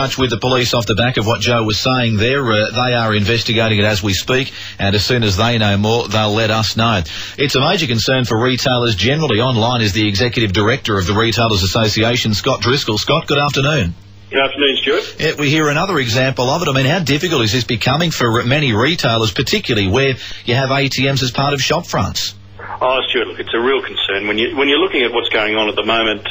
Touch with the police off the back of what Joe was saying there. They are investigating it as we speak, and as soon as they know more, they'll let us know. It's a major concern for retailers generally. Online is the Executive Director of the Retailers Association, Scott Driscoll. Scott, good afternoon. Good afternoon, Stuart. Yeah, we hear another example of it. I mean, how difficult is this becoming for many retailers, particularly where you have ATMs as part of shop fronts? Oh, Stuart, look, it's a real concern. When you're looking at what's going on at the moment,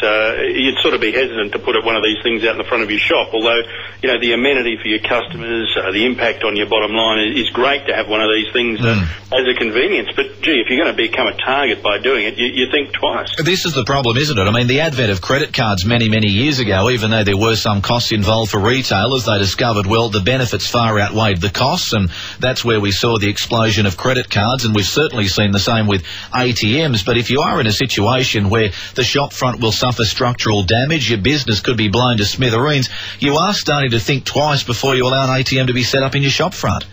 you'd sort of be hesitant to put one of these things out in the front of your shop, although, you know, the amenity for your customers, the impact on your bottom line is great to have one of these things as a convenience. But, gee, if you're going to become a target by doing it, you think twice. This is the problem, isn't it? I mean, the advent of credit cards many years ago, even though there were some costs involved for retailers, they discovered, well, the benefits far outweighed the costs, and that's where we saw the explosion of credit cards, and we've certainly seen the same with ATMs. But if you are in a situation where the shop front will suffer structural damage, your business could be blown to smithereens, you are starting to think twice before you allow an ATM to be set up in your shop front.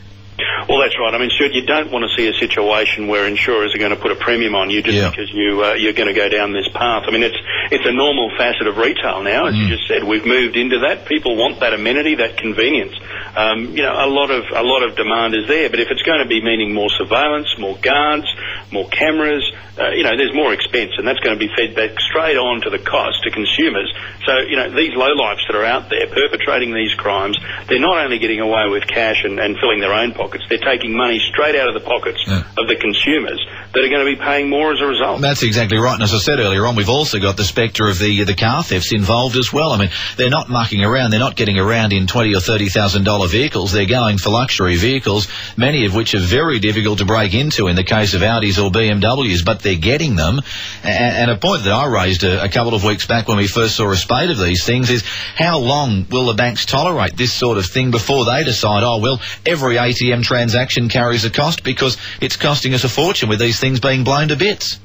Well, that's right. I mean, Stuart, you don't want to see a situation where insurers are going to put a premium on you just because you're going to go down this path. I mean, it's a normal facet of retail now, as you just said. We've moved into that. People want that amenity, that convenience. You know, a lot of demand is there. But if it's going to be meaning more surveillance, more guards, more cameras, you know, there's more expense, and that's going to be fed back straight on to the cost to consumers. So, you know, these lowlifes that are out there perpetrating these crimes, they're not only getting away with cash and filling their own pockets, they're taking money straight out of the pockets of the consumers that are going to be paying more as a result. That's exactly right. And as I said earlier on, we've also got the spectre of the car thefts involved as well. I mean, they're not mucking around. They're not getting around in $20,000 or $30,000 vehicles. They're going for luxury vehicles, many of which are very difficult to break into in the case of Audis or BMWs, but they're getting them. And a point that I raised a couple of weeks back when we first saw a spate of these things is, how long will the banks tolerate this sort of thing before they decide, oh, well, every ATM transaction carries a cost because it's costing us a fortune with these things being blown to bits?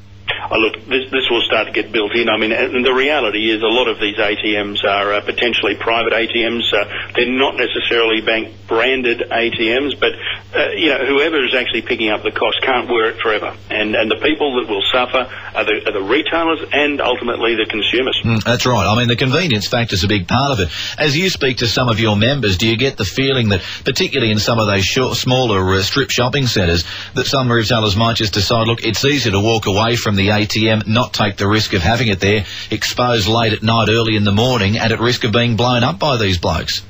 Oh, look, this will start to get built in. I mean, and the reality is a lot of these ATMs are potentially private ATMs. They're not necessarily bank-branded ATMs, but, you know, whoever is actually picking up the cost can't wear it forever. And the people that will suffer are the retailers and ultimately the consumers. That's right. I mean, the convenience factor is a big part of it. As you speak to some of your members, do you get the feeling that, particularly in some of those smaller strip shopping centres, that some retailers might just decide, look, it's easier to walk away from the ATM, not take the risk of having it there, exposed late at night, early in the morning, and at risk of being blown up by these blokes?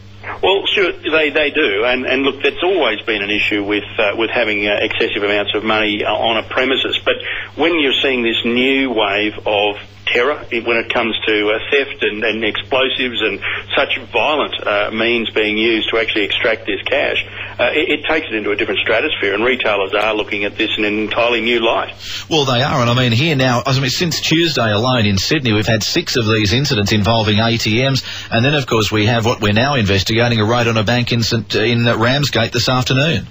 Well, sure, they do, and look, that's always been an issue with having excessive amounts of money on a premises. But when you're seeing this new wave of terror when it comes to theft and explosives and such violent means being used to actually extract this cash, it takes it into a different stratosphere, and retailers are looking at this in an entirely new light. Well, they are, and I mean, here now, I mean, since Tuesday alone in Sydney, we've had 6 of these incidents involving ATMs, and then, of course, we have what we're now investigating, a raid on a bank in Ramsgate this afternoon.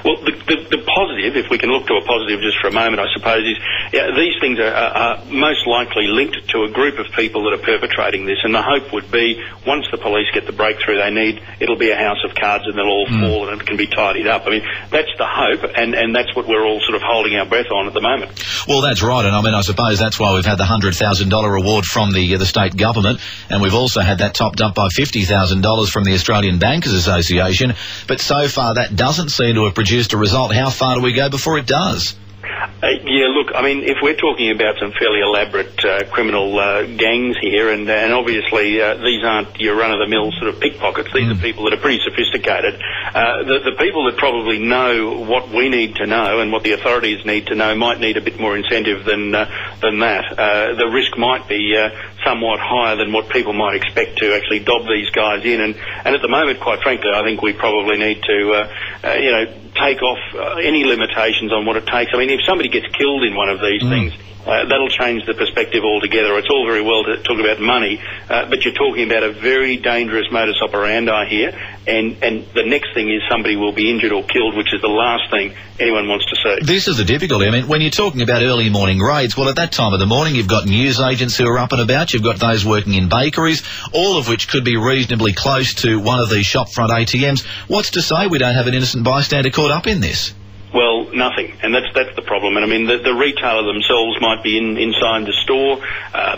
Well, the positive, if we can look to a positive just for a moment, I suppose, is these things are most likely linked to a group of people that are perpetrating this, and the hope would be once the police get the breakthrough they need, it'll be a house of cards and they'll all fall and it can be tidied up. I mean, that's the hope, and that's what we're all sort of holding our breath on at the moment. Well, that's right, and I mean, I suppose that's why we've had the $100,000 reward from the state government, and we've also had that topped up by $50,000 from the Australian Bankers Association, but so far that doesn't seem to have produced a result. How far do we go before it does? Yeah, look, I mean, if we're talking about some fairly elaborate criminal gangs here, and obviously these aren't your run-of-the-mill sort of pickpockets. These are people that are pretty sophisticated. The people that probably know what we need to know and what the authorities need to know might need a bit more incentive than that. The risk might be somewhat higher than what people might expect to actually dob these guys in. And at the moment, quite frankly, I think we probably need to, take off any limitations on what it takes. I mean, if somebody gets killed in one of these things, that'll change the perspective altogether. It's all very well to talk about money, but you're talking about a very dangerous modus operandi here, and the next thing is somebody will be injured or killed, which is the last thing anyone wants to see. This is the difficulty. I mean, when you're talking about early morning raids, well, at that time of the morning, you've got news agents who are up and about, you've got those working in bakeries, all of which could be reasonably close to one of these shopfront ATMs. What's to say we don't have an innocent bystander caught up in this? Well, nothing, and that's the problem. And I mean, the retailer themselves might be inside the store,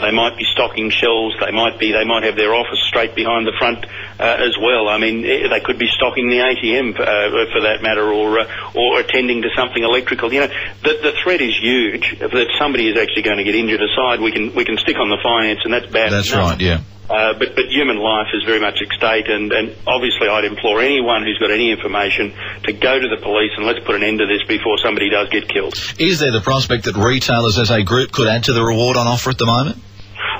they might be stocking shelves, they might have their office straight behind the front as well. I mean, they could be stocking the ATM for that matter, or attending to something electrical. You know, the threat is huge. That somebody is actually going to get injured aside, we can stick on the finance, and that's bad. That's right, yeah. But human life is very much at stake, and obviously I'd implore anyone who's got any information to go to the police, and let's put an end to this before somebody does get killed. Is there the prospect that retailers as a group could add to the reward on offer at the moment?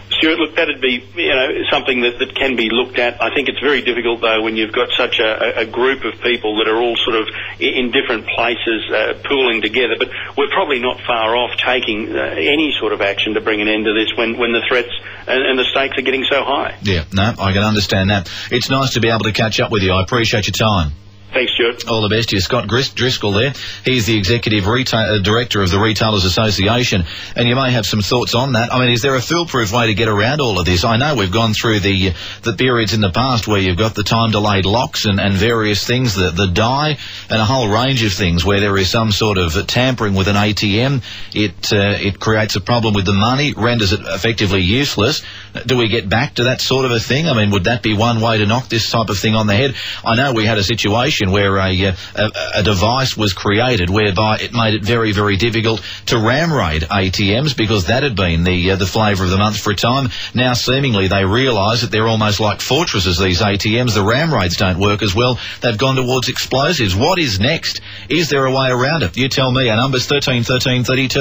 Stuart, look, that'd be, you know, something that can be looked at. I think it's very difficult, though, when you've got such a group of people that are all sort of in different places pooling together. But we're probably not far off taking any sort of action to bring an end to this when the threats and the stakes are getting so high. Yeah, no, I can understand that. It's nice to be able to catch up with you. I appreciate your time. Thanks, Stuart. All the best to you. Scott Driscoll there. He's the Executive Director of the Retailers Association, and you may have some thoughts on that. I mean, is there a foolproof way to get around all of this? I know we've gone through the periods in the past where you've got the time-delayed locks and various things, the die, and a whole range of things where there is some sort of tampering with an ATM. It creates a problem with the money, renders it effectively useless. Do we get back to that sort of a thing? I mean, would that be one way to knock this type of thing on the head? I know we had a situation where a device was created whereby it made it very, very difficult to ram raid ATMs because that had been the flavour of the month for a time. Now, seemingly, they realise that they're almost like fortresses, these ATMs. The ram raids don't work as well. They've gone towards explosives. What is next? Is there a way around it? You tell me. Our number's 13 13 32.